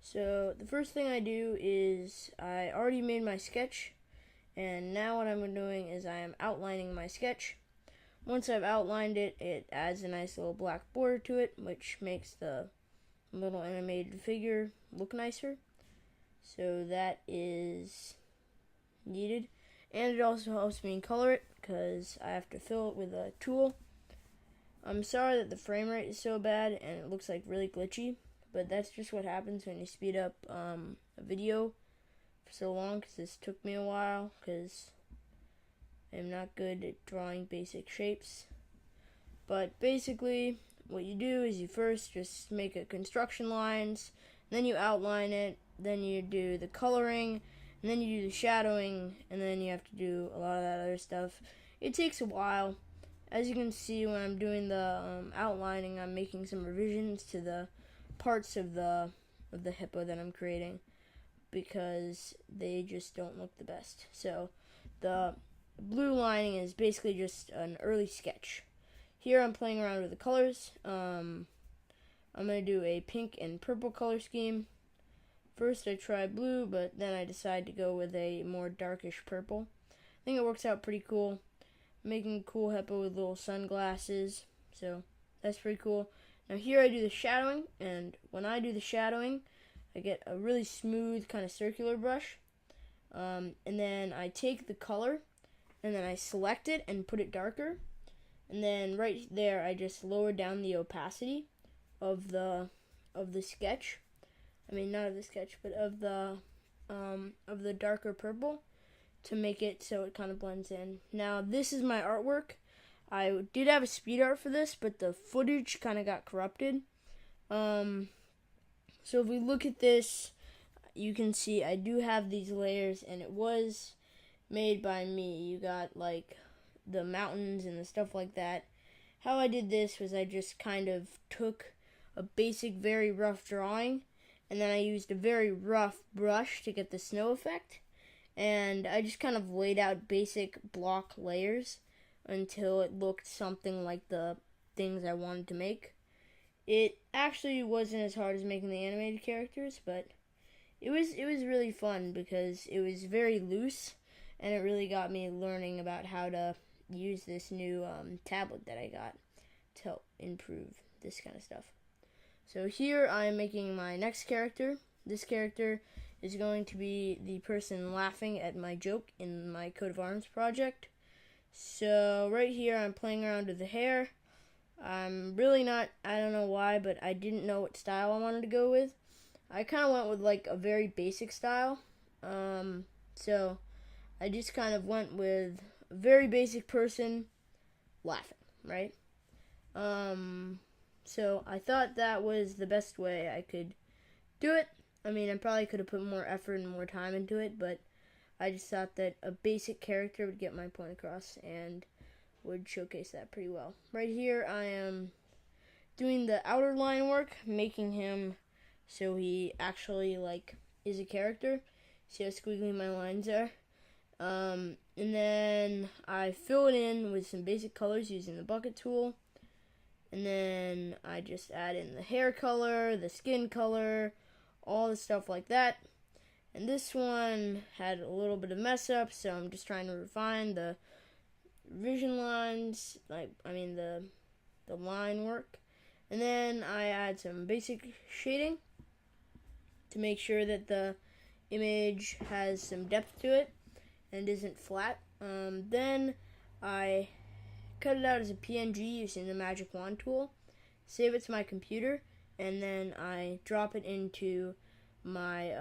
So the first thing I do is I already made my sketch, and now what I'm doing is I am outlining my sketch. Once I've outlined it, it adds a nice little black border to it, which makes the little animated figure look nicer. So that is needed. And it also helps me color it because I have to fill it with a tool. I'm sorry that the frame rate is so bad and it looks like really glitchy, but that's just what happens when you speed up a video for so long, because this took me a while because I'm not good at drawing basic shapes. But basically what you do is you first just make a construction lines, then you outline it, then you do the coloring, and then you do the shadowing, and then you have to do a lot of that other stuff. It takes a while. As you can see, when I'm doing the outlining, I'm making some revisions to the parts of the hippo that I'm creating because they just don't look the best. So the blue lining is basically just an early sketch. Here I'm playing around with the colors. I'm going to do a pink and purple color scheme. First I tried blue, but then I decided to go with a more darkish purple. I think it works out pretty cool. Making a cool hippo with little sunglasses, so that's pretty cool. Now here I do the shadowing, and when I do the shadowing, I get a really smooth kind of circular brush, and then I take the color, and then I select it and put it darker, and then right there I just lower down the opacity of the sketch. I mean, not of the sketch, but of the darker purple, to make it so it kind of blends in. Now this is my artwork. I did have a speed art for this, but the footage kind of got corrupted. So if we look at this, you can see I do have these layers, and it was made by me. You got like the mountains and the stuff like that. How I did this was I just kind of took a basic, very rough drawing, and then I used a very rough brush to get the snow effect. And I just kind of laid out basic block layers until it looked something like the things I wanted to make. It actually wasn't as hard as making the animated characters, but it was really fun because it was very loose, and it really got me learning about how to use this new tablet that I got to help improve this kind of stuff. So here I'm making my next character. This character is going to be the person laughing at my joke in my coat of arms project. So right here I'm playing around with the hair. I'm really not, I don't know why, but I didn't know what style I wanted to go with. I kind of went with like a very basic style. So I just kind of went with a very basic person laughing, right? So I thought that was the best way I could do it. I mean, I probably could have put more effort and more time into it, but I just thought that a basic character would get my point across and would showcase that pretty well. Right here, I am doing the outer line work, making him so he actually, like, is a character. See how squiggly my lines are? And then I fill it in with some basic colors using the bucket tool. And then I just add in the hair color, the skin color, all the stuff like that. And this one had a little bit of mess up, so I'm just trying to refine the revision lines, the line work. And then I add some basic shading to make sure that the image has some depth to it and isn't flat. Then I cut it out as a PNG using the magic wand tool, save it to my computer, and then I drop it into my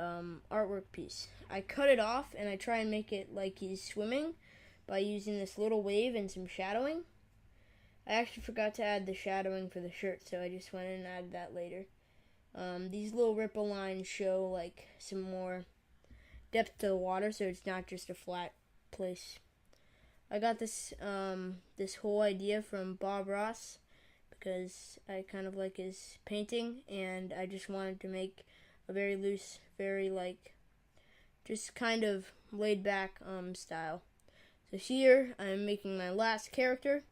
artwork piece. I cut it off and I try and make it like he's swimming by using this little wave and some shadowing. I actually forgot to add the shadowing for the shirt, so I just went in and added that later. These little ripple lines show like some more depth to the water, so it's not just a flat place. I got this whole idea from Bob Ross because I kind of like his painting, and I just wanted to make a very loose, very like just kind of laid back style. So here I'm making my last character.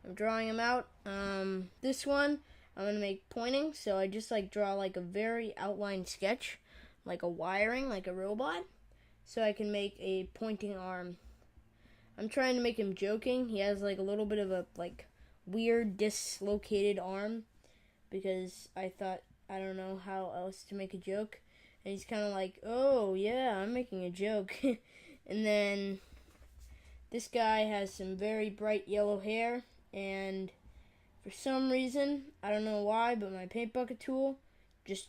I'm drawing him out. This one I'm going to make pointing. So I just like draw like a very outlined sketch, like a wiring, like a robot, so I can make a pointing arm. I'm trying to make him joking. He has like a little bit of a like weird dislocated arm because I thought, I don't know how else to make a joke. And he's kind of like, oh yeah, I'm making a joke. And then this guy has some very bright yellow hair, and for some reason, I don't know why, but my paint bucket tool just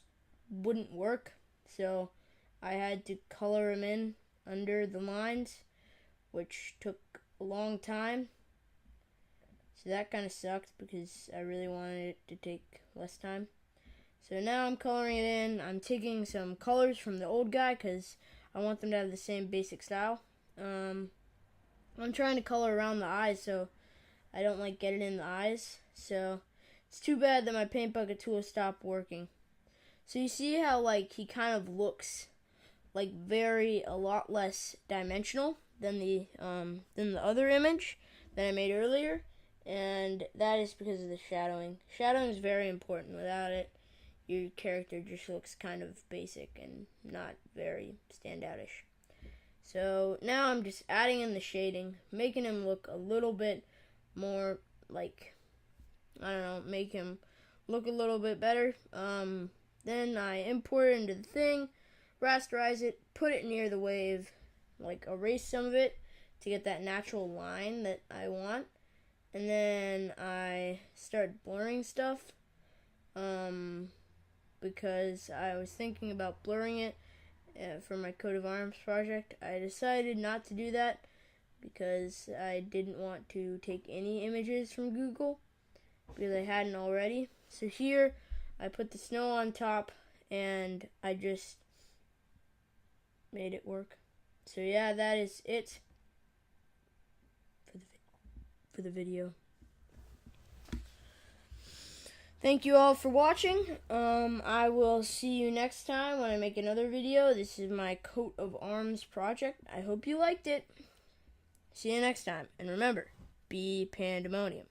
wouldn't work. So I had to color him in under the lines, which took a long time. So that kind of sucked because I really wanted it to take less time. So now I'm coloring it in. I'm taking some colors from the old guy because I want them to have the same basic style. I'm trying to color around the eyes so I don't like get it in the eyes. So it's too bad that my paint bucket tool stopped working. So you see how like he kind of looks like a lot less dimensional than the other image that I made earlier, and that is because of the shadowing. Shadowing is very important. Without it, your character just looks kind of basic and not very standoutish. So now I'm just adding in the shading, making him look a little bit more like, I don't know, make him look a little bit better. Then I import it into the thing, rasterize it, put it near the wave, like erase some of it to get that natural line that I want. And then I start blurring stuff because I was thinking about blurring it for my coat of arms project. I decided not to do that because I didn't want to take any images from Google because I hadn't already. So here I put the snow on top and I just made it work. So yeah, that is it for the video. Thank you all for watching. I will see you next time when I make another video. This is my coat of arms project. I hope you liked it. See you next time. And remember, be pandemonium.